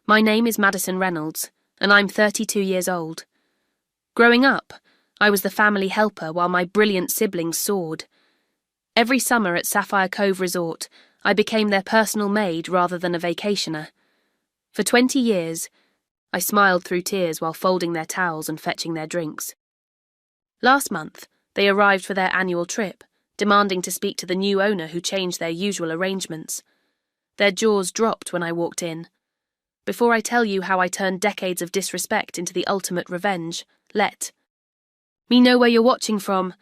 My name is Madison Reynolds, and I'm 32 years old. Growing up, I was the family helper while my brilliant siblings soared. Every summer at Sapphire Cove Resort, I became their personal maid rather than a vacationer. For 20 years, I smiled through tears while folding their towels and fetching their drinks. Last month, they arrived for their annual trip, demanding to speak to the new owner who changed their usual arrangements. Their jaws dropped when I walked in. Before I tell you how I turned decades of disrespect into the ultimate revenge, let me know where you're watching from.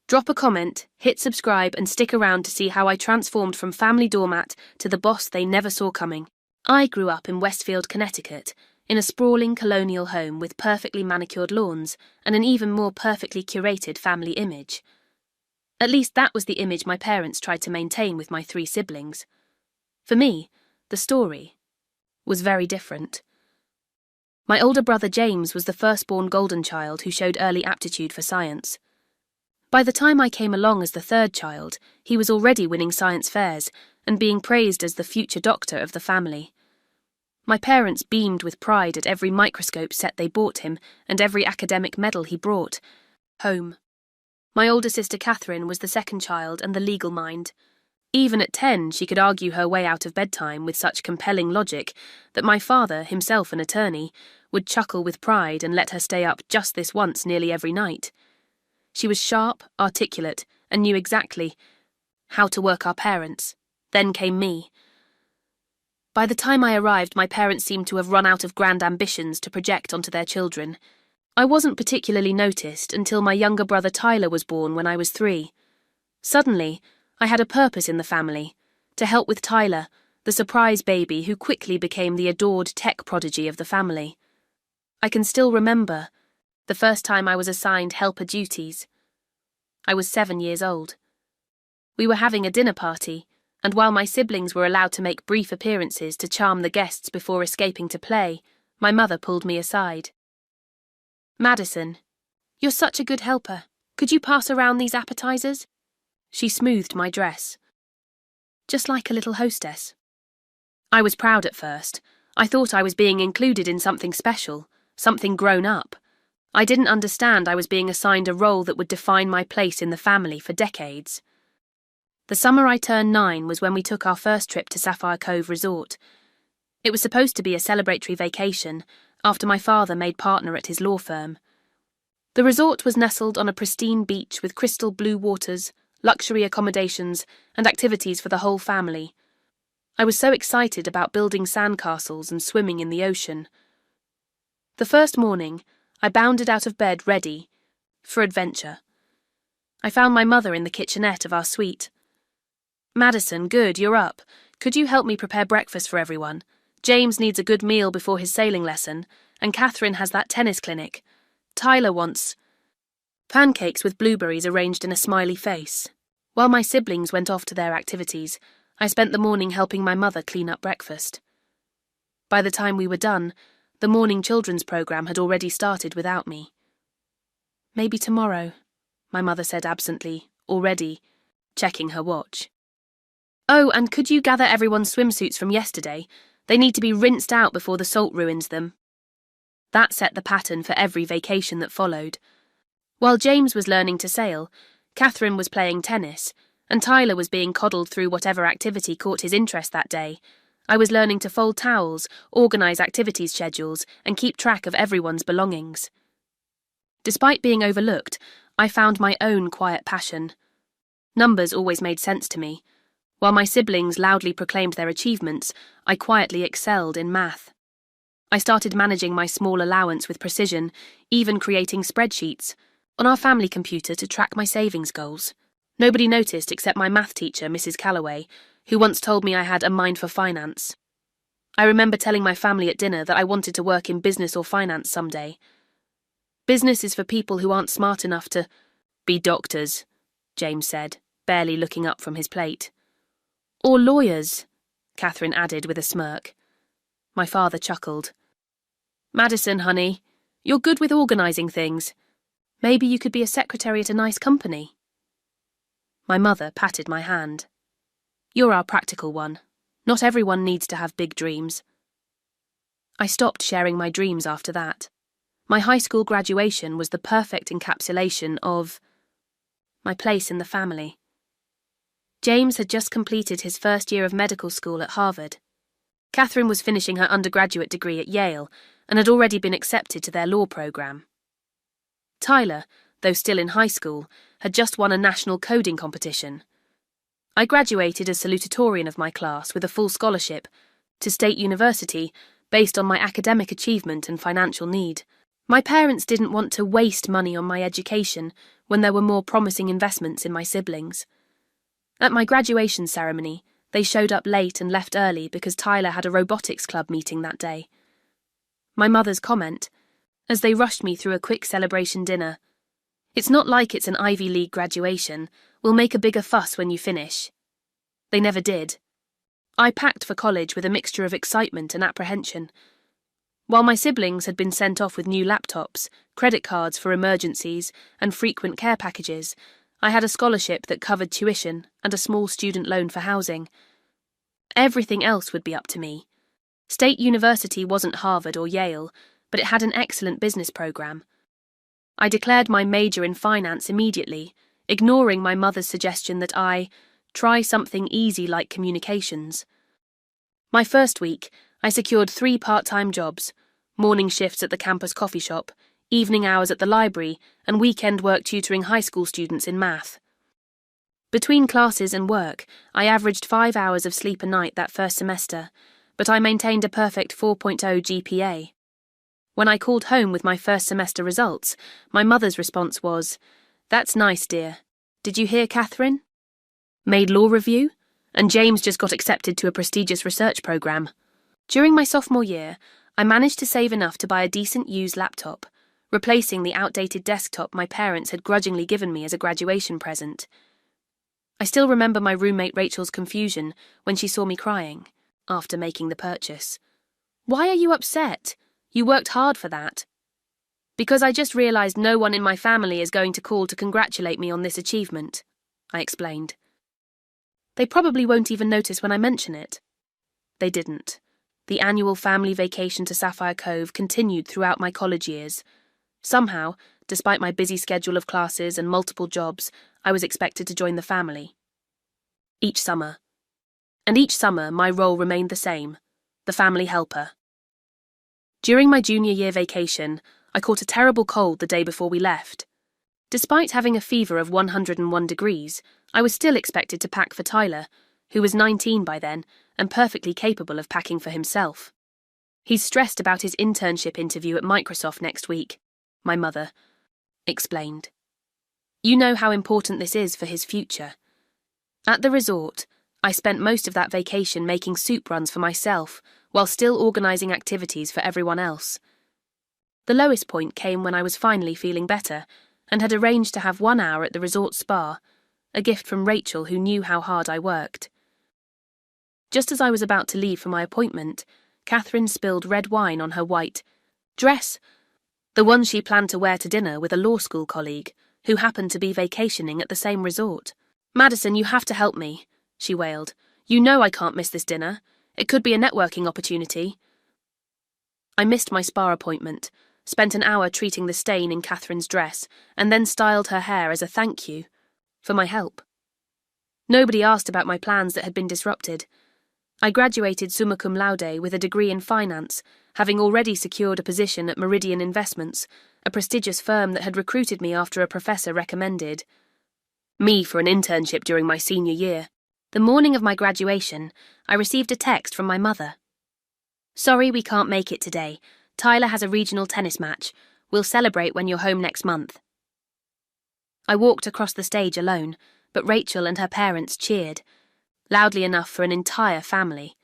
Drop a comment, hit subscribe, and stick around to see how I transformed from family doormat to the boss they never saw coming. I grew up in Westfield, Connecticut, in a sprawling colonial home with perfectly manicured lawns and an even more perfectly curated family image. At least that was the image my parents tried to maintain with my 3 siblings. For me, the story was very different. My older brother James was the firstborn golden child who showed early aptitude for science. By the time I came along as the 3rd child, he was already winning science fairs and being praised as the future doctor of the family. My parents beamed with pride at every microscope set they bought him and every academic medal he brought home. My older sister Catherine was the 2nd child and the legal mind. Even at 10, she could argue her way out of bedtime with such compelling logic that my father, himself an attorney, would chuckle with pride and let her stay up just this once nearly every night. She was sharp, articulate, and knew exactly how to work our parents. Then came me. By the time I arrived, my parents seemed to have run out of grand ambitions to project onto their children. I wasn't particularly noticed until my younger brother Tyler was born when I was 3. Suddenly, I had a purpose in the family, to help with Tyler, the surprise baby who quickly became the adored tech prodigy of the family. I can still remember the first time I was assigned helper duties. I was 7 years old. We were having a dinner party, and while my siblings were allowed to make brief appearances to charm the guests before escaping to play, my mother pulled me aside. "Madison, you're such a good helper. Could you pass around these appetizers?" She smoothed my dress. Just like a little hostess. I was proud at first. I thought I was being included in something special, something grown up. I didn't understand I was being assigned a role that would define my place in the family for decades. The summer I turned 9 was when we took our first trip to Sapphire Cove Resort. It was supposed to be a celebratory vacation after my father made partner at his law firm. The resort was nestled on a pristine beach with crystal blue waters, luxury accommodations, and activities for the whole family. I was so excited about building sandcastles and swimming in the ocean. The first morning, I bounded out of bed ready for adventure. I found my mother in the kitchenette of our suite. "Madison, good, you're up. Could you help me prepare breakfast for everyone? James needs a good meal before his sailing lesson, and Catherine has that tennis clinic. Tyler wants pancakes with blueberries arranged in a smiley face." While my siblings went off to their activities, I spent the morning helping my mother clean up breakfast. By the time we were done, the morning children's program had already started without me. "Maybe tomorrow," my mother said absently, already checking her watch. "Oh, and could you gather everyone's swimsuits from yesterday? They need to be rinsed out before the salt ruins them." That set the pattern for every vacation that followed. While James was learning to sail, Catherine was playing tennis, and Tyler was being coddled through whatever activity caught his interest that day. I was learning to fold towels, organise activities schedules, and keep track of everyone's belongings. Despite being overlooked, I found my own quiet passion. Numbers always made sense to me. While my siblings loudly proclaimed their achievements, I quietly excelled in math. I started managing my small allowance with precision, even creating spreadsheets on our family computer to track my savings goals. Nobody noticed except my math teacher, Mrs. Calloway, who once told me I had a mind for finance. I remember telling my family at dinner that I wanted to work in business or finance someday. "Business is for people who aren't smart enough to be doctors," James said, barely looking up from his plate. "Or lawyers," Catherine added with a smirk. My father chuckled. "Madison, honey, you're good with organising things. Maybe you could be a secretary at a nice company." My mother patted my hand. "You're our practical one. Not everyone needs to have big dreams." I stopped sharing my dreams after that. My high school graduation was the perfect encapsulation of my place in the family. James had just completed his first year of medical school at Harvard. Catherine was finishing her undergraduate degree at Yale and had already been accepted to their law program. Tyler, though still in high school, had just won a national coding competition. I graduated as salutatorian of my class with a full scholarship to State University based on my academic achievement and financial need. My parents didn't want to waste money on my education when there were more promising investments in my siblings. At my graduation ceremony, they showed up late and left early because Tyler had a robotics club meeting that day. My mother's comment, as they rushed me through a quick celebration dinner, "It's not like it's an Ivy League graduation. We'll make a bigger fuss when you finish." They never did. I packed for college with a mixture of excitement and apprehension. While my siblings had been sent off with new laptops, credit cards for emergencies, and frequent care packages, I had a scholarship that covered tuition and a small student loan for housing. Everything else would be up to me. State University wasn't Harvard or Yale, but it had an excellent business program. I declared my major in finance immediately, ignoring my mother's suggestion that I try something easy like communications. My first week, I secured 3 part-time jobs, morning shifts at the campus coffee shop, evening hours at the library, and weekend work tutoring high school students in math. Between classes and work, I averaged 5 hours of sleep a night that first semester, but I maintained a perfect 4.0 GPA. When I called home with my first semester results, my mother's response was, "That's nice, dear. Did you hear, Catherine? Maid law review? And James just got accepted to a prestigious research program." During my sophomore year, I managed to save enough to buy a decent used laptop, replacing the outdated desktop my parents had grudgingly given me as a graduation present. I still remember my roommate Rachel's confusion when she saw me crying after making the purchase. "Why are you upset? You worked hard for that." "Because I just realised no one in my family is going to call to congratulate me on this achievement," I explained. "They probably won't even notice when I mention it." They didn't. The annual family vacation to Sapphire Cove continued throughout my college years. Somehow, despite my busy schedule of classes and multiple jobs, I was expected to join the family. Each summer. And each summer, my role remained the same, the family helper. During my junior year vacation, I caught a terrible cold the day before we left. Despite having a fever of 101 degrees, I was still expected to pack for Tyler, who was 19 by then and perfectly capable of packing for himself. "He's stressed about his internship interview at Microsoft next week," my mother explained. "You know how important this is for his future." At the resort, I spent most of that vacation making soup runs for myself while still organising activities for everyone else. The lowest point came when I was finally feeling better and had arranged to have 1 hour at the resort spa, a gift from Rachel who knew how hard I worked. Just as I was about to leave for my appointment, Catherine spilled red wine on her white dress, the one she planned to wear to dinner with a law school colleague who happened to be vacationing at the same resort. "Madison, you have to help me," she wailed. "You know I can't miss this dinner. It could be a networking opportunity." I missed my spa appointment, spent an hour treating the stain in Catherine's dress, and then styled her hair as a thank you for my help. Nobody asked about my plans that had been disrupted. I graduated summa cum laude with a degree in finance, having already secured a position at Meridian Investments, a prestigious firm that had recruited me after a professor recommended me for an internship during my senior year. The morning of my graduation, I received a text from my mother. "Sorry we can't make it today. Tyler has a regional tennis match. We'll celebrate when you're home next month." I walked across the stage alone, but Rachel and her parents cheered, loudly enough for an entire family.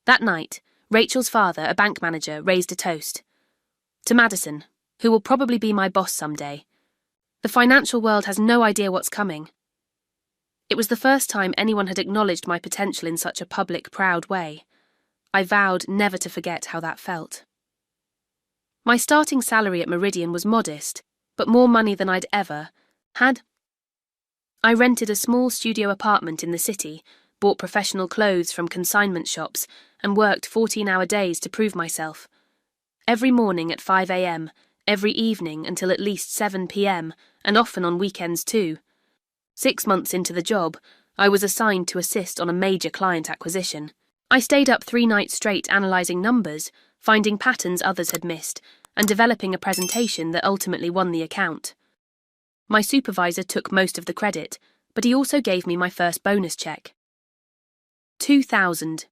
That night, Rachel's father, a bank manager, raised a toast. "To Madison, who will probably be my boss someday. The financial world has no idea what's coming." It was the first time anyone had acknowledged my potential in such a public, proud way. I vowed never to forget how that felt. My starting salary at Meridian was modest, but more money than I'd ever had. I rented a small studio apartment in the city, bought professional clothes from consignment shops, and worked 14-hour days to prove myself. Every morning at 5 a.m, every evening until at least 7 p.m, and often on weekends too. 6 months into the job, I was assigned to assist on a major client acquisition. I stayed up 3 nights straight analysing numbers, finding patterns others had missed, and developing a presentation that ultimately won the account. My supervisor took most of the credit, but he also gave me my first bonus check. $2,000.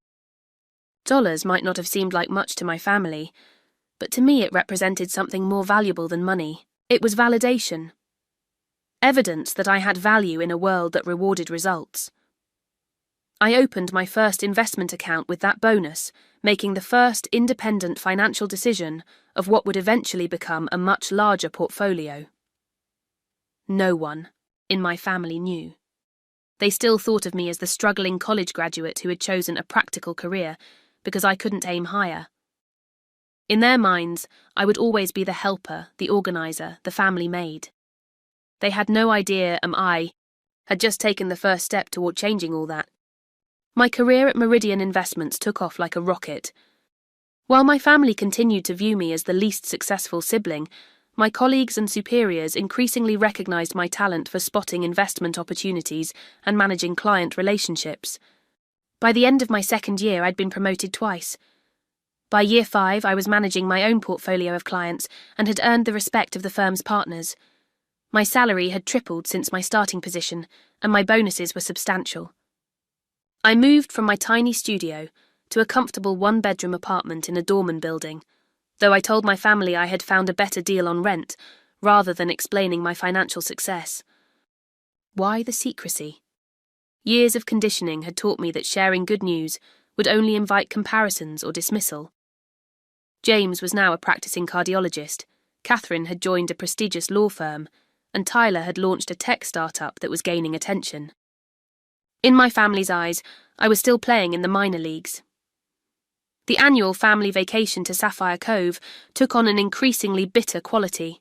Dollars might not have seemed like much to my family, but to me it represented something more valuable than money. It was validation. Evidence that I had value in a world that rewarded results. I opened my first investment account with that bonus, making the first independent financial decision of what would eventually become a much larger portfolio. No one in my family knew. They still thought of me as the struggling college graduate who had chosen a practical career because I couldn't aim higher. In their minds, I would always be the helper, the organiser, the family maid. They had no idea I had just taken the first step toward changing all that. My career at Meridian Investments took off like a rocket. While my family continued to view me as the least successful sibling, my colleagues and superiors increasingly recognised my talent for spotting investment opportunities and managing client relationships. By the end of my second year, I'd been promoted twice. By year 5, I was managing my own portfolio of clients and had earned the respect of the firm's partners. My salary had tripled since my starting position, and my bonuses were substantial. I moved from my tiny studio to a comfortable 1-bedroom apartment in a doorman building, though I told my family I had found a better deal on rent, rather than explaining my financial success. Why the secrecy? Years of conditioning had taught me that sharing good news would only invite comparisons or dismissal. James was now a practicing cardiologist, Catherine had joined a prestigious law firm, and Tyler had launched a tech startup that was gaining attention. In my family's eyes, I was still playing in the minor leagues. The annual family vacation to Sapphire Cove took on an increasingly bitter quality.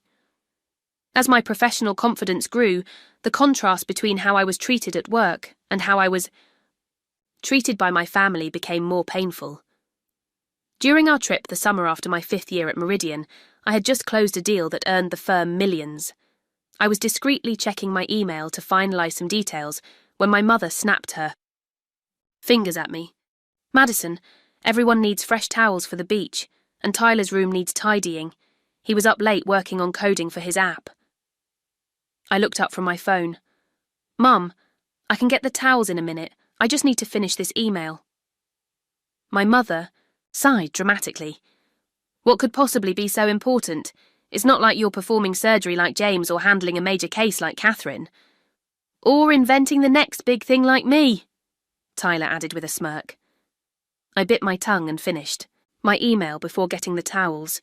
As my professional confidence grew, the contrast between how I was treated at work and how I was treated by my family became more painful. During our trip the summer after my 5th year at Meridian, I had just closed a deal that earned the firm millions. I was discreetly checking my email to finalise some details when my mother snapped her fingers at me. "Madison, everyone needs fresh towels for the beach, and Tyler's room needs tidying. He was up late working on coding for his app." I looked up from my phone. "Mum, I can get the towels in a minute. I just need to finish this email." My mother sighed dramatically. "What could possibly be so important? It's not like you're performing surgery like James or handling a major case like Catherine. Or inventing the next big thing like me," Tyler added with a smirk. I bit my tongue and finished my email before getting the towels.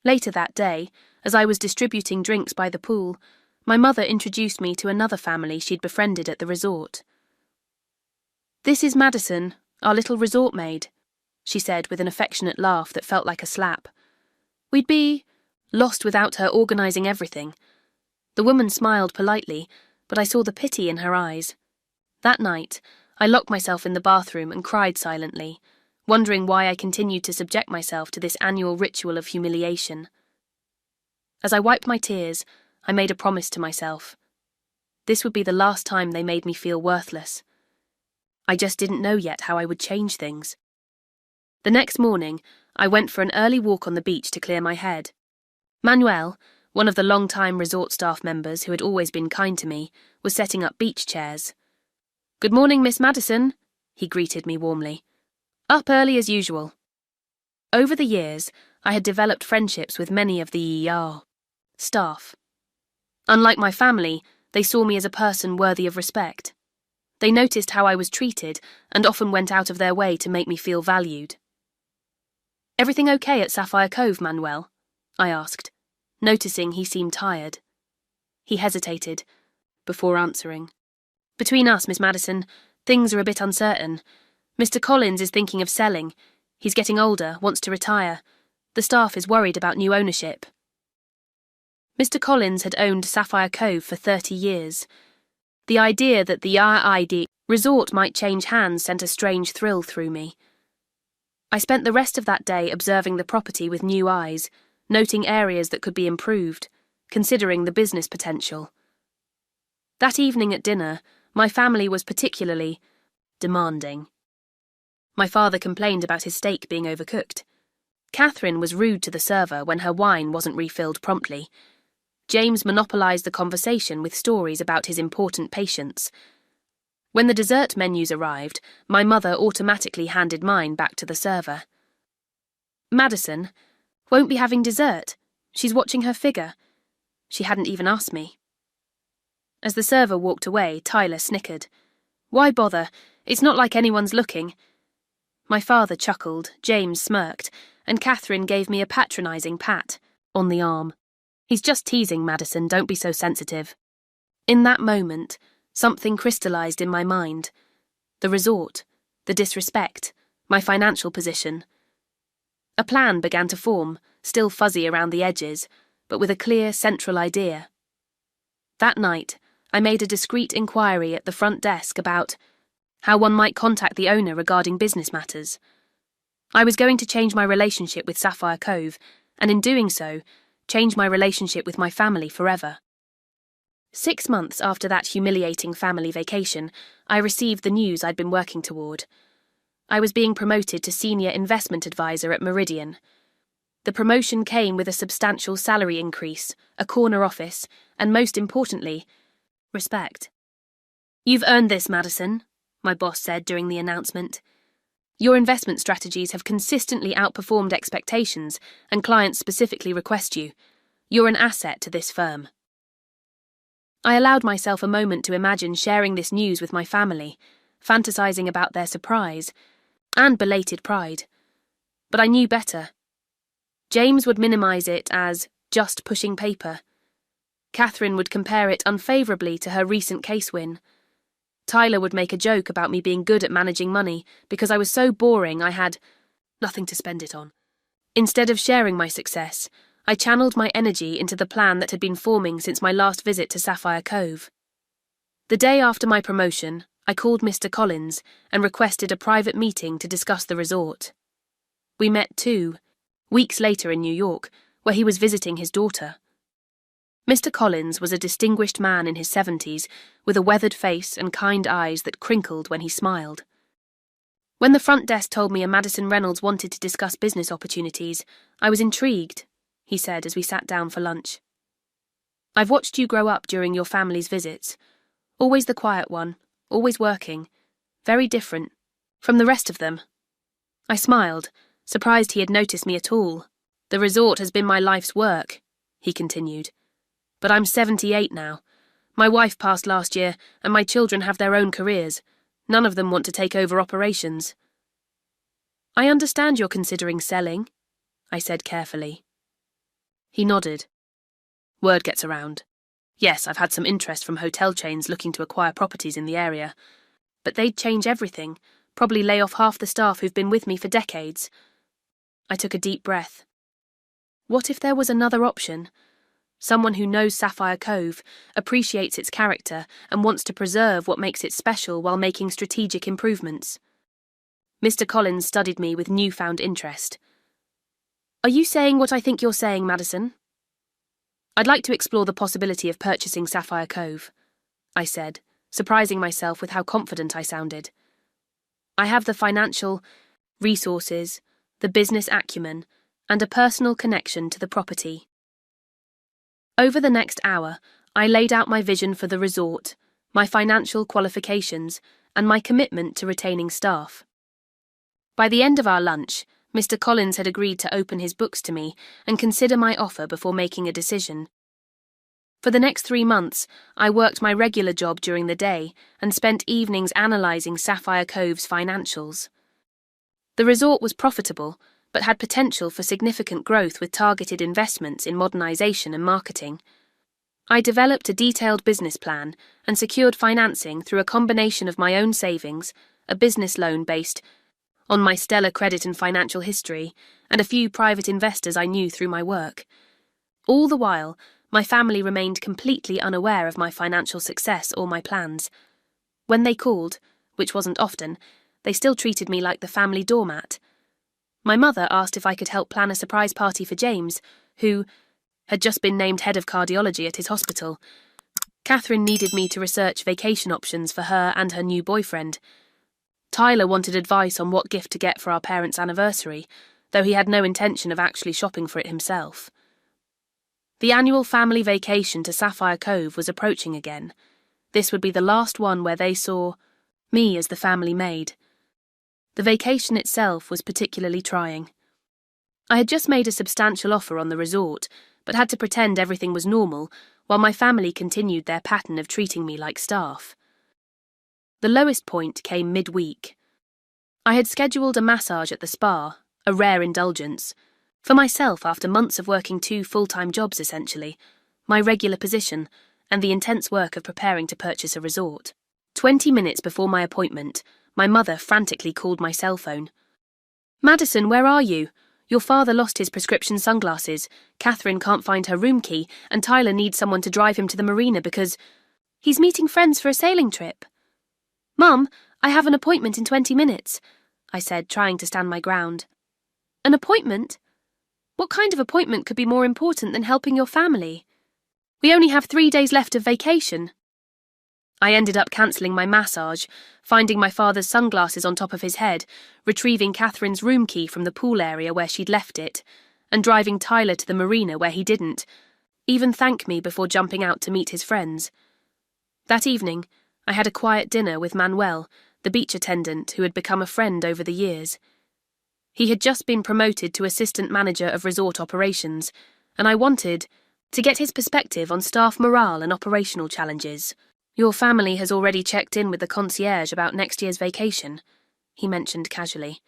Later that day, as I was distributing drinks by the pool, my mother introduced me to another family she'd befriended at the resort. "This is Madison, our little resort maid," she said with an affectionate laugh that felt like a slap. "We'd be lost without her organising everything." The woman smiled politely, but I saw the pity in her eyes. That night, I locked myself in the bathroom and cried silently, wondering why I continued to subject myself to this annual ritual of humiliation. As I wiped my tears, I made a promise to myself. This would be the last time they made me feel worthless. I just didn't know yet how I would change things. The next morning, I went for an early walk on the beach to clear my head. Manuel, one of the long-time resort staff members who had always been kind to me, was setting up beach chairs. "Good morning, Miss Madison," he greeted me warmly. "Up early as usual." Over the years, I had developed friendships with many of the staff. Unlike my family, they saw me as a person worthy of respect. They noticed how I was treated and often went out of their way to make me feel valued. "Everything okay at Sapphire Cove, Manuel?" I asked, noticing he seemed tired. He hesitated before answering. "Between us, Miss Madison, things are a bit uncertain. Mr. Collins is thinking of selling. He's getting older, wants to retire. The staff is worried about new ownership." Mr. Collins had owned Sapphire Cove for 30 years. The idea that the resort might change hands sent a strange thrill through me. I spent the rest of that day observing the property with new eyes, noting areas that could be improved, considering the business potential. That evening at dinner, my family was particularly demanding. My father complained about his steak being overcooked. Catherine was rude to the server when her wine wasn't refilled promptly. James monopolised the conversation with stories about his important patients. When the dessert menus arrived, my mother automatically handed mine back to the server. Madison won't be having dessert. She's watching her figure. She hadn't even asked me. As the server walked away, Tyler snickered. Why bother? It's not like anyone's looking. My father chuckled, James smirked, and Catherine gave me a patronising pat on the arm. He's just teasing, Madison, don't be so sensitive. In that moment, something crystallised in my mind. The resort, the disrespect, my financial position. A plan began to form, still fuzzy around the edges, but with a clear central idea. That night, I made a discreet inquiry at the front desk about how one might contact the owner regarding business matters. I was going to change my relationship with Sapphire Cove, and in doing so, change my relationship with my family forever. 6 months after that humiliating family vacation, I received the news I'd been working toward. I was being promoted to senior investment advisor at Meridian. The promotion came with a substantial salary increase, a corner office, and most importantly, respect. You've earned this, Madison, my boss said during the announcement. Your investment strategies have consistently outperformed expectations, and clients specifically request you. You're an asset to this firm. I allowed myself a moment to imagine sharing this news with my family, fantasizing about their surprise and belated pride. But I knew better. James would minimize it as just pushing paper. Catherine would compare it unfavorably to her recent case win. Tyler would make a joke about me being good at managing money because I was so boring I had nothing to spend it on. Instead of sharing my success, I channeled my energy into the plan that had been forming since my last visit to Sapphire Cove. The day after my promotion, I called Mr. Collins and requested a private meeting to discuss the resort. We met 2 weeks later in New York, where he was visiting his daughter. Mr. Collins was a distinguished man in his 70s, with a weathered face and kind eyes that crinkled when he smiled. When the front desk told me a Madison Reynolds wanted to discuss business opportunities, I was intrigued, he said as we sat down for lunch. I've watched you grow up during your family's visits. Always the quiet one, always working. Very different from the rest of them. I smiled, surprised he had noticed me at all. The resort has been my life's work, he continued. But I'm 78 now. My wife passed last year, and my children have their own careers. None of them want to take over operations. I understand you're considering selling, I said carefully. He nodded. Word gets around. Yes, I've had some interest from hotel chains looking to acquire properties in the area. But they'd change everything, probably lay off half the staff who've been with me for decades. I took a deep breath. What if there was another option? Someone who knows Sapphire Cove, appreciates its character, and wants to preserve what makes it special while making strategic improvements. Mr. Collins studied me with newfound interest. Are you saying what I think you're saying, Madison? I'd like to explore the possibility of purchasing Sapphire Cove, I said, surprising myself with how confident I sounded. I have the financial resources, the business acumen, and a personal connection to the property. Over the next hour, I laid out my vision for the resort, my financial qualifications, and my commitment to retaining staff. By the end of our lunch, Mr. Collins had agreed to open his books to me and consider my offer before making a decision. For the next 3 months, I worked my regular job during the day and spent evenings analysing Sapphire Cove's financials. The resort was profitable, but had potential for significant growth with targeted investments in modernisation and marketing. I developed a detailed business plan and secured financing through a combination of my own savings, a business loan based on my stellar credit and financial history, and a few private investors I knew through my work. All the while, my family remained completely unaware of my financial success or my plans. When they called, which wasn't often, they still treated me like the family doormat. My mother asked if I could help plan a surprise party for James, who had just been named head of cardiology at his hospital. Catherine needed me to research vacation options for her and her new boyfriend. Tyler wanted advice on what gift to get for our parents' anniversary, though he had no intention of actually shopping for it himself. The annual family vacation to Sapphire Cove was approaching again. This would be the last one where they saw me as the family maid. The vacation itself was particularly trying. I had just made a substantial offer on the resort, but had to pretend everything was normal, while my family continued their pattern of treating me like staff. The lowest point came midweek. I had scheduled a massage at the spa, a rare indulgence, for myself after months of working 2 full-time jobs essentially, my regular position, and the intense work of preparing to purchase a resort. 20 minutes before my appointment, my mother frantically called my cell phone. "Madison, where are you? Your father lost his prescription sunglasses, Catherine can't find her room key, and Tyler needs someone to drive him to the marina because he's meeting friends for a sailing trip." "Mum, I have an appointment in 20 minutes, I said, trying to stand my ground. "An appointment? What kind of appointment could be more important than helping your family? We only have 3 days left of vacation." I ended up cancelling my massage, finding my father's sunglasses on top of his head, retrieving Catherine's room key from the pool area where she'd left it, and driving Tyler to the marina where he didn't even thank me before jumping out to meet his friends. That evening, I had a quiet dinner with Manuel, the beach attendant who had become a friend over the years. He had just been promoted to assistant manager of resort operations, and I wanted to get his perspective on staff morale and operational challenges. "Your family has already checked in with the concierge about next year's vacation," he mentioned casually.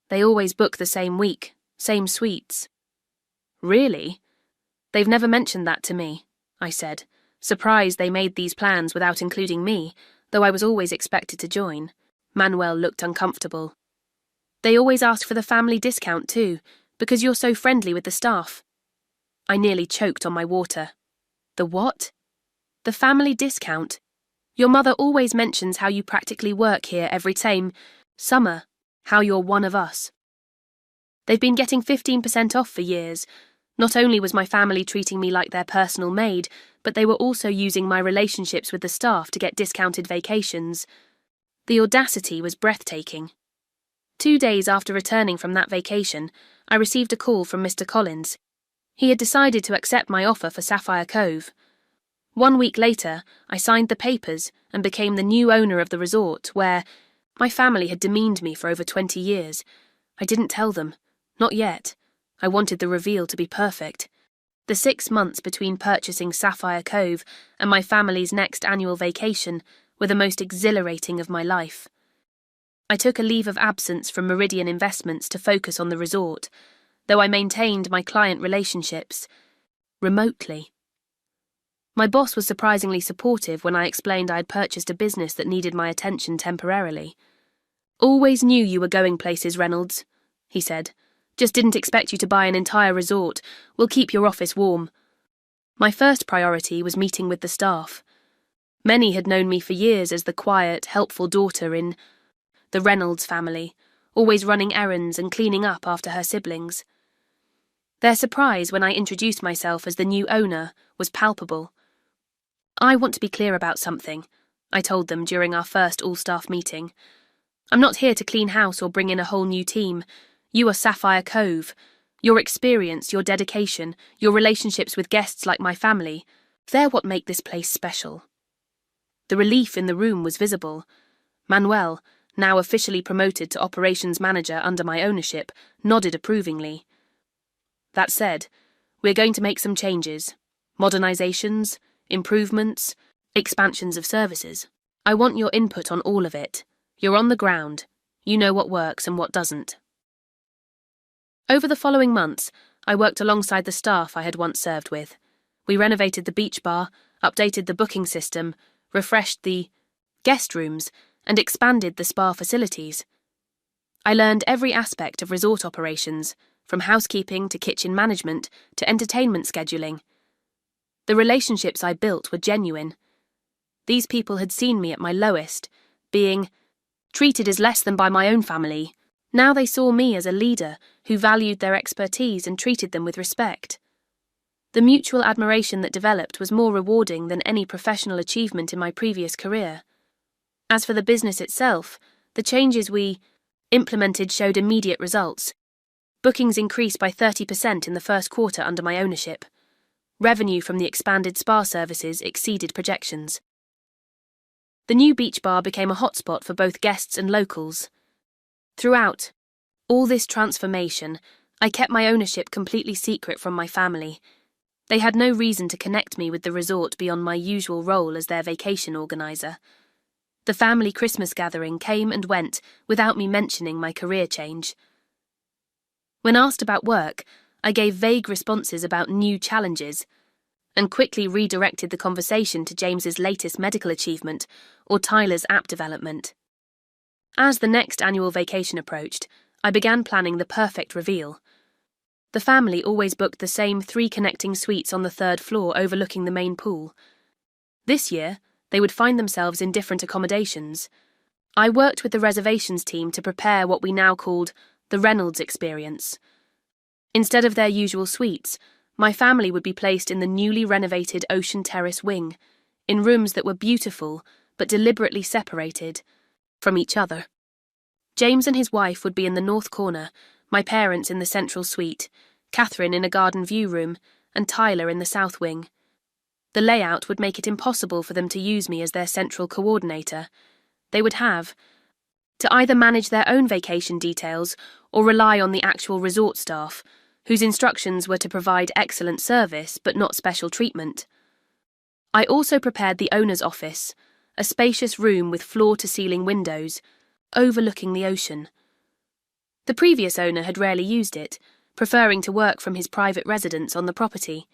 "They always book the same week, same suites." "Really? They've never mentioned that to me," I said, surprised they made these plans without including me, though I was always expected to join. Manuel looked uncomfortable. "They always ask for the family discount too, because you're so friendly with the staff." I nearly choked on my water. "The what?" "The family discount. Your mother always mentions how you practically work here every summer, how you're one of us." They've been getting 15% off for years. Not only was my family treating me like their personal maid, but they were also using my relationships with the staff to get discounted vacations. The audacity was breathtaking. 2 days after returning from that vacation, I received a call from Mr. Collins. He had decided to accept my offer for Sapphire Cove. 1 week later, I signed the papers and became the new owner of the resort where my family had demeaned me for over 20 years. I didn't tell them. Not yet. I wanted the reveal to be perfect. The 6 months between purchasing Sapphire Cove and my family's next annual vacation were the most exhilarating of my life. I took a leave of absence from Meridian Investments to focus on the resort, though I maintained my client relationships remotely. My boss was surprisingly supportive when I explained I had purchased a business that needed my attention temporarily. "Always knew you were going places, Reynolds," he said. "Just didn't expect you to buy an entire resort. We'll keep your office warm." My first priority was meeting with the staff. Many had known me for years as the quiet, helpful daughter in the Reynolds family, always running errands and cleaning up after her siblings. Their surprise when I introduced myself as the new owner was palpable. "I want to be clear about something," I told them during our first all-staff meeting. "I'm not here to clean house or bring in a whole new team. You are Sapphire Cove. Your experience, your dedication, your relationships with guests like my family, they're what make this place special." The relief in the room was visible. Manuel, now officially promoted to operations manager under my ownership, nodded approvingly. "That said, we're going to make some changes. Modernizations, improvements, expansions of services. I want your input on all of it. You're on the ground. You know what works and what doesn't." Over the following months, I worked alongside the staff I had once served with. We renovated the beach bar, updated the booking system, refreshed the guest rooms, and expanded the spa facilities. I learned every aspect of resort operations, from housekeeping to kitchen management to entertainment scheduling. The relationships I built were genuine. These people had seen me at my lowest, being treated as less than by my own family, Now they saw me as a leader who valued their expertise and treated them with respect. The mutual admiration that developed was more rewarding than any professional achievement in my previous career. As for the business itself, the changes we implemented showed immediate results. Bookings increased by 30% in the first quarter under my ownership. Revenue from the expanded spa services exceeded projections. The new beach bar became a hotspot for both guests and locals. Throughout all this transformation, I kept my ownership completely secret from my family. They had no reason to connect me with the resort beyond my usual role as their vacation organizer. The family Christmas gathering came and went without me mentioning my career change. When asked about work, I gave vague responses about new challenges and quickly redirected the conversation to James's latest medical achievement or Tyler's app development. As the next annual vacation approached, I began planning the perfect reveal. The family always booked the same 3 connecting suites on the 3rd floor overlooking the main pool. This year, they would find themselves in different accommodations. I worked with the reservations team to prepare what we now called the Reynolds experience. Instead of their usual suites, my family would be placed in the newly renovated Ocean Terrace wing, in rooms that were beautiful but deliberately separated from each other. James and his wife would be in the north corner, my parents in the central suite, Catherine in a garden view room, and Tyler in the south wing. The layout would make it impossible for them to use me as their central coordinator. They would have to either manage their own vacation details or rely on the actual resort staff, whose instructions were to provide excellent service but not special treatment. I also prepared the owner's office, a spacious room with floor-to-ceiling windows, overlooking the ocean. The previous owner had rarely used it, preferring to work from his private residence on the property.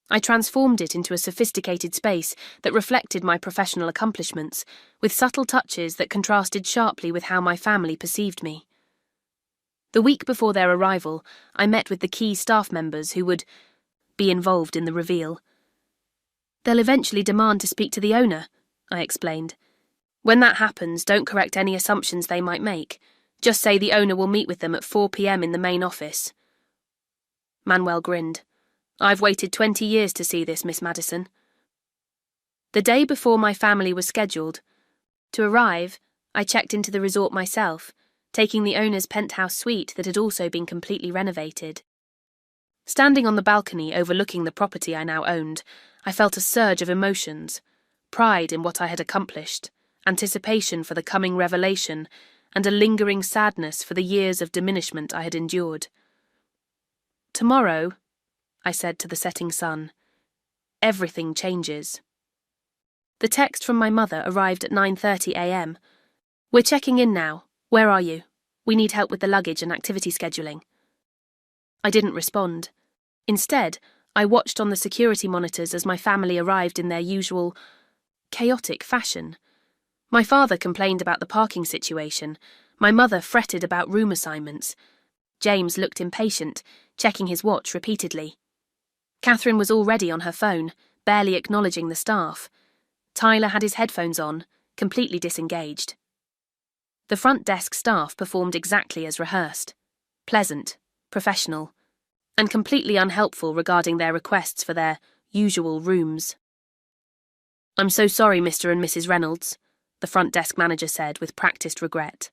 I transformed it into a sophisticated space that reflected my professional accomplishments, with subtle touches that contrasted sharply with how my family perceived me. The week before their arrival, I met with the key staff members who would be involved in the reveal. "They'll eventually demand to speak to the owner," I explained. "When that happens, don't correct any assumptions they might make. Just say the owner will meet with them at 4 p.m. in the main office." Manuel grinned. "I've waited 20 years to see this, Miss Madison." The day before my family was scheduled to arrive, I checked into the resort myself, taking the owner's penthouse suite that had also been completely renovated. Standing on the balcony overlooking the property I now owned, I felt a surge of emotions: pride in what I had accomplished, anticipation for the coming revelation, and a lingering sadness for the years of diminishment I had endured. "Tomorrow," I said to the setting sun, "everything changes." The text from my mother arrived at 9:30 a.m. "We're checking in now. Where are you? We need help with the luggage and activity scheduling." I didn't respond. Instead, I watched on the security monitors as my family arrived in their usual chaotic fashion. My father complained about the parking situation. My mother fretted about room assignments. James looked impatient, checking his watch repeatedly. Catherine was already on her phone, barely acknowledging the staff. Tyler had his headphones on, completely disengaged. The front desk staff performed exactly as rehearsed: pleasant, professional, and completely unhelpful regarding their requests for their usual rooms. "I'm so sorry, Mr. and Mrs. Reynolds," the front desk manager said with practiced regret.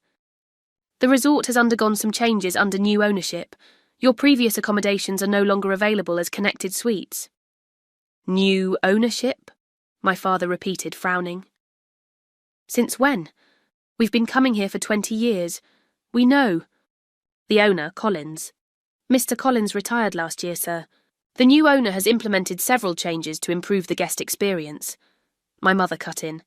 "The resort has undergone some changes under new ownership. Your previous accommodations are no longer available as connected suites." "New ownership?" my father repeated, frowning. "Since when? We've been coming here for 20 years. We know." "The owner, Collins." "Mr. Collins retired last year, sir. The new owner has implemented several changes to improve the guest experience." My mother cut in.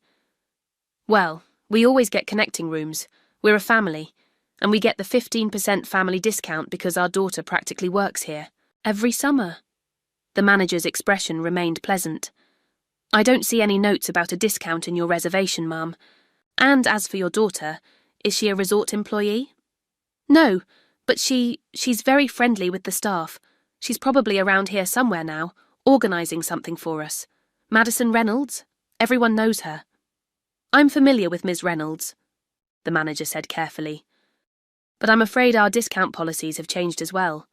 "Well, we always get connecting rooms. We're a family, and we get the 15% family discount because our daughter practically works here. Every summer." The manager's expression remained pleasant. "I don't see any notes about a discount in your reservation, Mum. And as for your daughter, is she a resort employee?" "No, but she's very friendly with the staff. She's probably around here somewhere now, organising something for us. Madison Reynolds? Everyone knows her." "I'm familiar with Ms. Reynolds," the manager said carefully. but I'm afraid our discount policies have changed as well.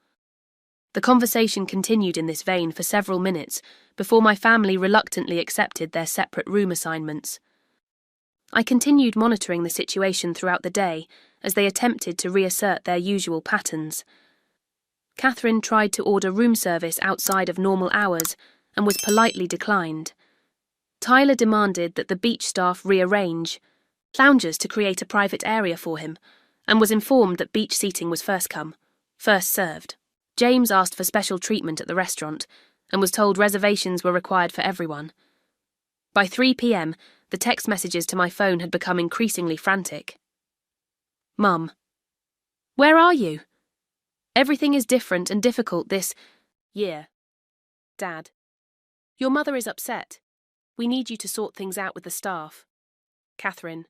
The conversation continued in this vein for several minutes before my family reluctantly accepted their separate room assignments. I continued monitoring the situation throughout the day as they attempted to reassert their usual patterns. Catherine tried to order room service outside of normal hours and was politely declined. Tyler demanded that the beach staff rearrange lounges to create a private area for him, and was informed that beach seating was first come, first served. James asked for special treatment at the restaurant and was told reservations were required for everyone. By 3 p.m, the text messages to my phone had become increasingly frantic. Mum. Where are you? Everything is different and difficult this year. Dad. Your mother is upset. We need you to sort things out with the staff. Catherine.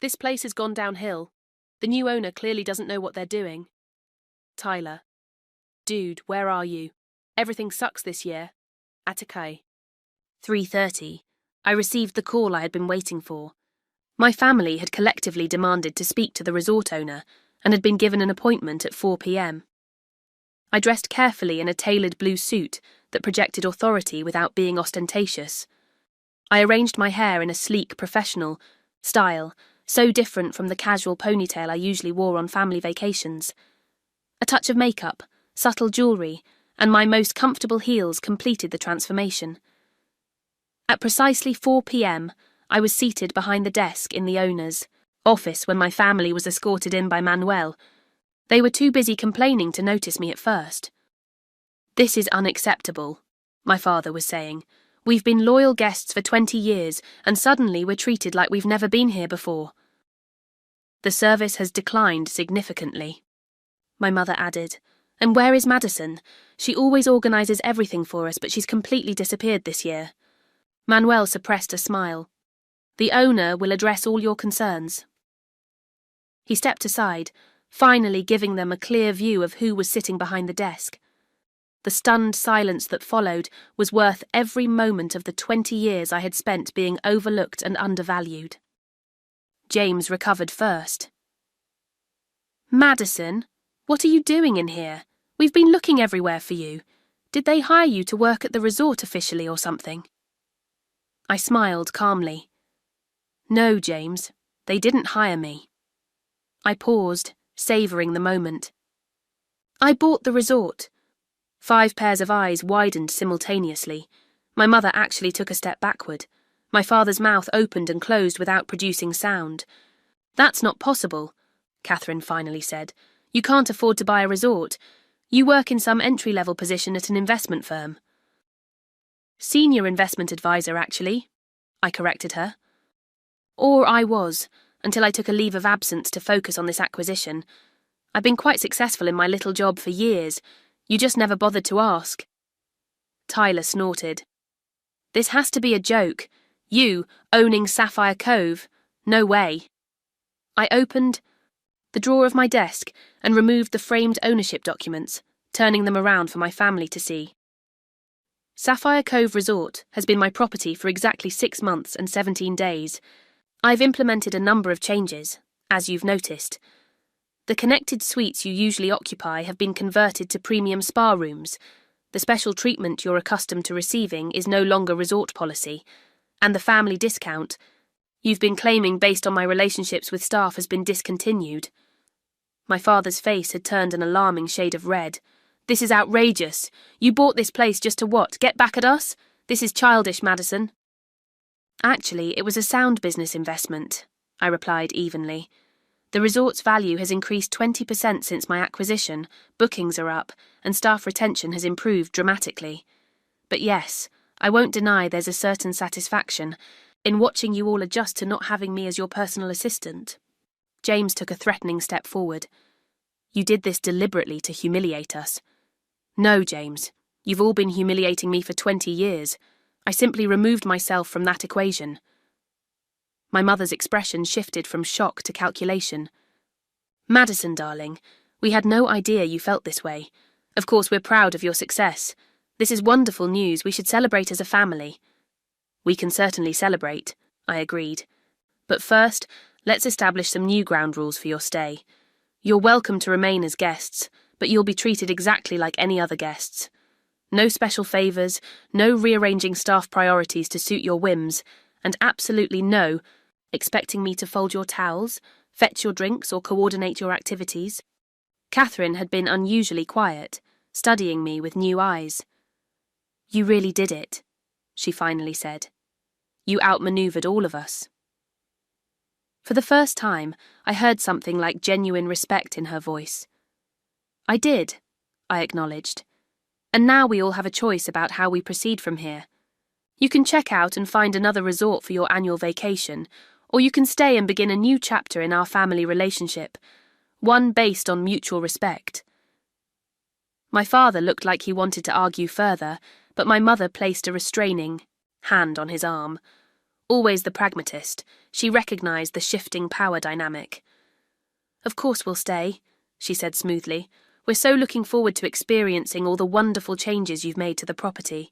This place has gone downhill. The new owner clearly doesn't know what they're doing. Tyler. Dude, where are you? Everything sucks this year. Atakai. 3:30. I received the call I had been waiting for. My family had collectively demanded to speak to the resort owner and had been given an appointment at 4 p.m. I dressed carefully in a tailored blue suit that projected authority without being ostentatious. I arranged my hair in a sleek, professional style, so different from the casual ponytail I usually wore on family vacations. A touch of makeup, subtle jewellery, and my most comfortable heels completed the transformation. At precisely 4 p.m, I was seated behind the desk in the owner's office when my family was escorted in by Manuel. They were too busy complaining to notice me at first. This is unacceptable, my father was saying. We've been loyal guests for 20 years, and suddenly we're treated like we've never been here before. The service has declined significantly, my mother added. And where is Madison? She always organises everything for us, but she's completely disappeared this year. Manuel suppressed a smile. The owner will address all your concerns. He stepped aside, finally giving them a clear view of who was sitting behind the desk. The stunned silence that followed was worth every moment of the 20 years I had spent being overlooked and undervalued. James recovered first. Madison, what are you doing in here? We've been looking everywhere for you. Did they hire you to work at the resort officially or something? I smiled calmly. No, James, they didn't hire me. I paused, savouring the moment. I bought the resort. 5 pairs of eyes widened simultaneously. My mother actually took a step backward. My father's mouth opened and closed without producing sound. That's not possible, Catherine finally said. You can't afford to buy a resort. You work in some entry-level position at an investment firm. Senior investment advisor, actually, I corrected her. Or I was, until I took a leave of absence to focus on this acquisition. I've been quite successful in my little job for years. You just never bothered to ask. Tyler snorted. This has to be a joke. You, owning Sapphire Cove? No way. I opened the drawer of my desk and removed the framed ownership documents, turning them around for my family to see. Sapphire Cove Resort has been my property for exactly 6 months and 17 days. I've implemented a number of changes, as you've noticed. The connected suites you usually occupy have been converted to premium spa rooms. The special treatment you're accustomed to receiving is no longer resort policy, and the family discount you've been claiming based on my relationships with staff has been discontinued. My father's face had turned an alarming shade of red. This is outrageous. You bought this place just to what? Get back at us? This is childish, Madison. Actually, it was a sound business investment, I replied evenly. The resort's value has increased 20% since my acquisition, bookings are up, and staff retention has improved dramatically. But yes, I won't deny there's a certain satisfaction in watching you all adjust to not having me as your personal assistant. James took a threatening step forward. You did this deliberately to humiliate us. No, James, you've all been humiliating me for 20 years. I simply removed myself from that equation. My mother's expression shifted from shock to calculation. Madison, darling, we had no idea you felt this way. Of course, we're proud of your success. This is wonderful news. We should celebrate as a family. We can certainly celebrate, I agreed. But first, let's establish some new ground rules for your stay. You're welcome to remain as guests, but you'll be treated exactly like any other guests. No special favours, no rearranging staff priorities to suit your whims, and absolutely no expecting me to fold your towels, fetch your drinks, or coordinate your activities. Catherine had been unusually quiet, studying me with new eyes. You really did it, she finally said. You outmanoeuvred all of us. For the first time, I heard something like genuine respect in her voice. I did, I acknowledged. And now we all have a choice about how we proceed from here. You can check out and find another resort for your annual vacation, or you can stay and begin a new chapter in our family relationship, one based on mutual respect. My father looked like he wanted to argue further, but my mother placed a restraining hand on his arm. Always the pragmatist, she recognised the shifting power dynamic. Of course we'll stay, she said smoothly. We're so looking forward to experiencing all the wonderful changes you've made to the property.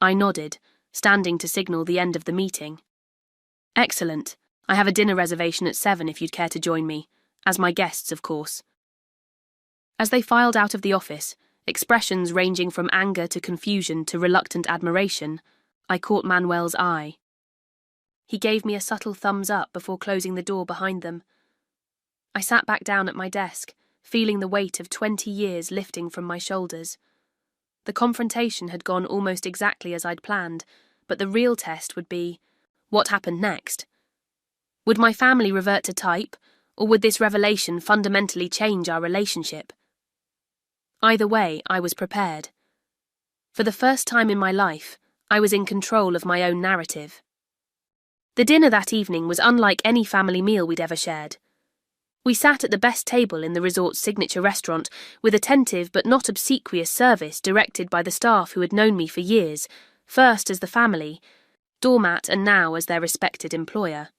I nodded, standing to signal the end of the meeting. Excellent. I have a dinner reservation at 7 if you'd care to join me. As my guests, of course. As they filed out of the office, expressions ranging from anger to confusion to reluctant admiration, I caught Manuel's eye. He gave me a subtle thumbs up before closing the door behind them. I sat back down at my desk, feeling the weight of 20 years lifting from my shoulders. The confrontation had gone almost exactly as I'd planned, but the real test would be, what happened next? Would my family revert to type, or would this revelation fundamentally change our relationship? Either way, I was prepared. For the first time in my life, I was in control of my own narrative. The dinner that evening was unlike any family meal we'd ever shared. We sat at the best table in the resort's signature restaurant, with attentive but not obsequious service directed by the staff who had known me for years, first as the family, doormat, and now as their respected employer.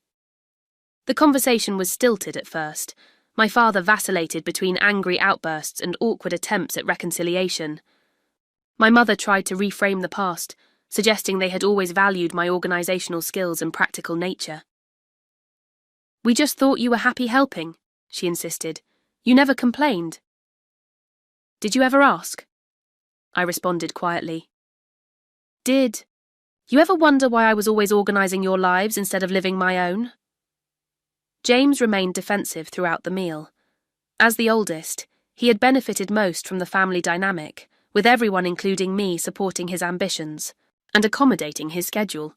The conversation was stilted at first. My father vacillated between angry outbursts and awkward attempts at reconciliation. My mother tried to reframe the past, suggesting they had always valued my organisational skills and practical nature. We just thought you were happy helping, she insisted. You never complained. Did you ever ask? I responded quietly. Did you ever wonder why I was always organising your lives instead of living my own? James remained defensive throughout the meal. As the oldest, he had benefited most from the family dynamic, with everyone including me supporting his ambitions and accommodating his schedule.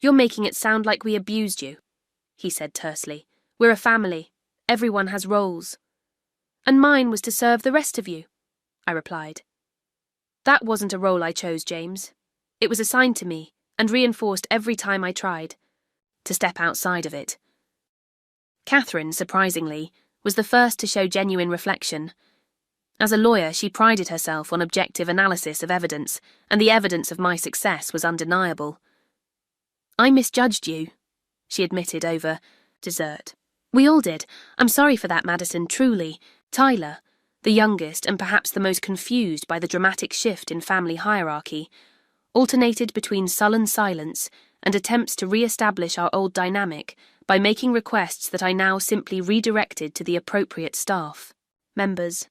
You're making it sound like we abused you, he said tersely. We're a family. Everyone has roles. And mine was to serve the rest of you, I replied. That wasn't a role I chose, James. It was assigned to me and reinforced every time I tried to step outside of it. Catherine, surprisingly, was the first to show genuine reflection. As a lawyer, she prided herself on objective analysis of evidence, and the evidence of my success was undeniable. I misjudged you, she admitted over dessert. We all did. I'm sorry for that, Madison, truly. Tyler, the youngest and perhaps the most confused by the dramatic shift in family hierarchy, alternated between sullen silence and attempts to re-establish our old dynamic by making requests that I now simply redirected to the appropriate staff members.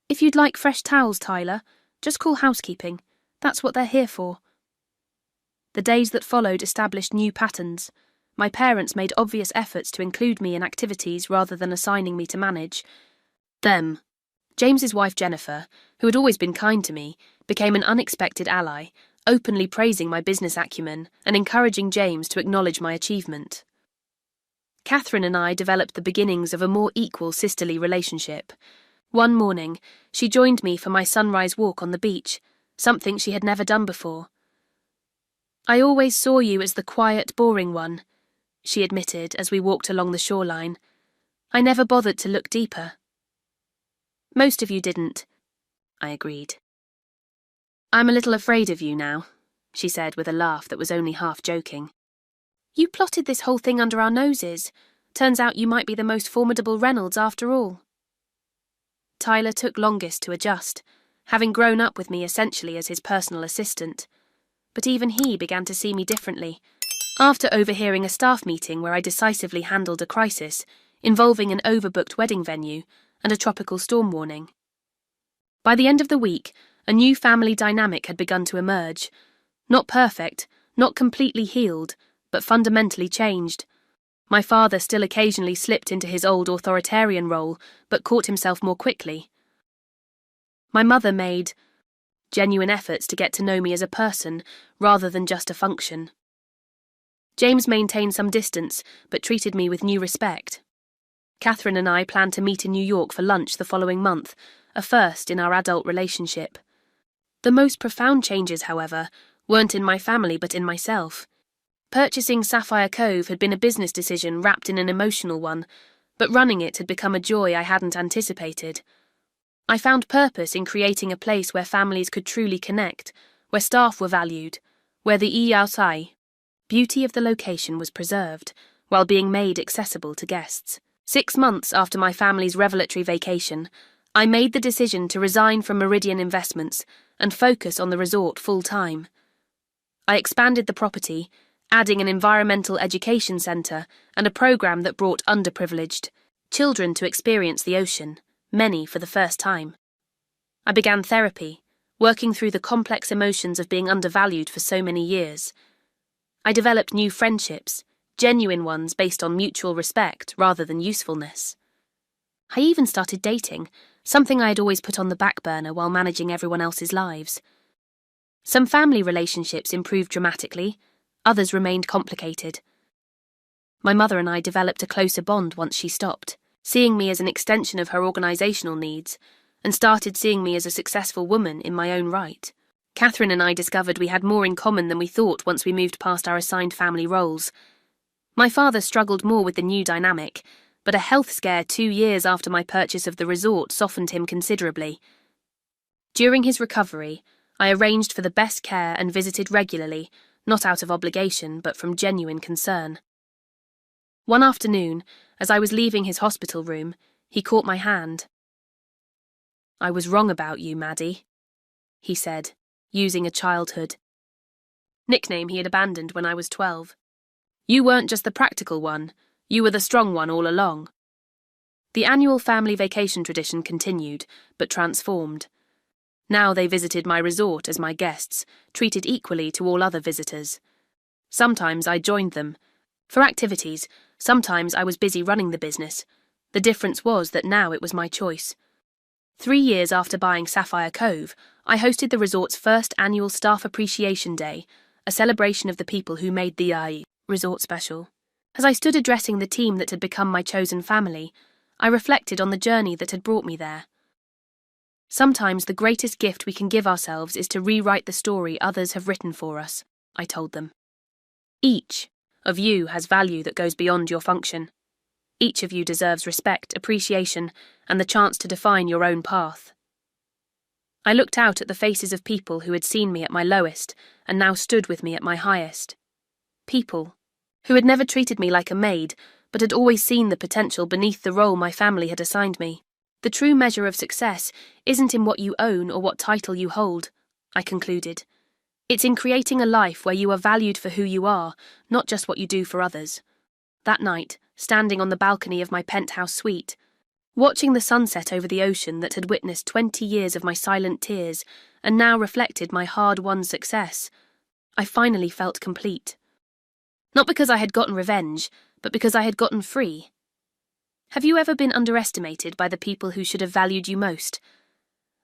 If you'd like fresh towels, Tyler, just call housekeeping. That's what they're here for. The days that followed established new patterns. My parents made obvious efforts to include me in activities rather than assigning me to manage them. James's wife Jennifer, who had always been kind to me, became an unexpected ally, openly praising my business acumen and encouraging James to acknowledge my achievement. Catherine and I developed the beginnings of a more equal sisterly relationship. One morning, she joined me for my sunrise walk on the beach, something she had never done before. I always saw you as the quiet, boring one, she admitted as we walked along the shoreline. I never bothered to look deeper. Most of you didn't, I agreed. I'm a little afraid of you now, she said with a laugh that was only half joking. You plotted this whole thing under our noses. Turns out you might be the most formidable Reynolds after all. Tyler took longest to adjust, having grown up with me essentially as his personal assistant. But even he began to see me differently. After overhearing a staff meeting where I decisively handled a crisis, involving an overbooked wedding venue and a tropical storm warning. By the end of the week, a new family dynamic had begun to emerge. Not perfect, not completely healed, but fundamentally changed. My father still occasionally slipped into his old authoritarian role, but caught himself more quickly. My mother made genuine efforts to get to know me as a person, rather than just a function. James maintained some distance, but treated me with new respect. Catherine and I planned to meet in New York for lunch the following month, a first in our adult relationship. The most profound changes, however, weren't in my family but in myself. Purchasing Sapphire Cove had been a business decision wrapped in an emotional one, but running it had become a joy I hadn't anticipated. I found purpose in creating a place where families could truly connect, where staff were valued, where the beauty of the location was preserved, while being made accessible to guests. 6 months after my family's revelatory vacation, I made the decision to resign from Meridian Investments and focus on the resort full-time. I expanded the property, adding an environmental education centre and a programme that brought underprivileged children to experience the ocean, many for the first time. I began therapy, working through the complex emotions of being undervalued for so many years. I developed new friendships, genuine ones based on mutual respect rather than usefulness. I even started dating, something I had always put on the back burner while managing everyone else's lives. Some family relationships improved dramatically, others remained complicated. My mother and I developed a closer bond once she stopped, seeing me as an extension of her organisational needs, and started seeing me as a successful woman in my own right. Catherine and I discovered we had more in common than we thought once we moved past our assigned family roles. My father struggled more with the new dynamic, but a health scare 2 years after my purchase of the resort softened him considerably. During his recovery, I arranged for the best care and visited regularly, not out of obligation, but from genuine concern. One afternoon, as I was leaving his hospital room, he caught my hand. "I was wrong about you, Maddie," he said, using a childhood nickname he had abandoned when I was 12. "You weren't just the practical one, you were the strong one all along." The annual family vacation tradition continued, but transformed. Now they visited my resort as my guests, treated equally to all other visitors. Sometimes I joined them for activities, sometimes I was busy running the business. The difference was that now it was my choice. 3 years after buying Sapphire Cove, I hosted the resort's first annual Staff Appreciation Day, a celebration of the people who made the resort special. As I stood addressing the team that had become my chosen family, I reflected on the journey that had brought me there. Sometimes the greatest gift we can give ourselves is to rewrite the story others have written for us, I told them. Each of you has value that goes beyond your function. Each of you deserves respect, appreciation, and the chance to define your own path. I looked out at the faces of people who had seen me at my lowest and now stood with me at my highest. People who had never treated me like a maid, but had always seen the potential beneath the role my family had assigned me. The true measure of success isn't in what you own or what title you hold, I concluded. It's in creating a life where you are valued for who you are, not just what you do for others. That night, standing on the balcony of my penthouse suite, watching the sunset over the ocean that had witnessed 20 years of my silent tears and now reflected my hard-won success, I finally felt complete. Not because I had gotten revenge, but because I had gotten free. Have you ever been underestimated by the people who should have valued you most?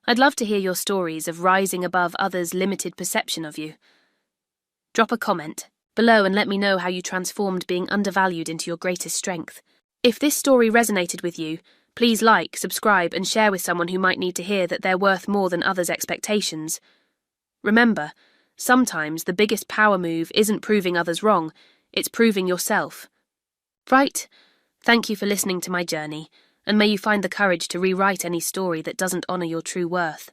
I'd love to hear your stories of rising above others' limited perception of you. Drop a comment below and let me know how you transformed being undervalued into your greatest strength. If this story resonated with you, please like, subscribe, and share with someone who might need to hear that they're worth more than others' expectations. Remember, sometimes the biggest power move isn't proving others wrong, it's proving yourself. Right? Thank you for listening to my journey, and may you find the courage to rewrite any story that doesn't honour your true worth.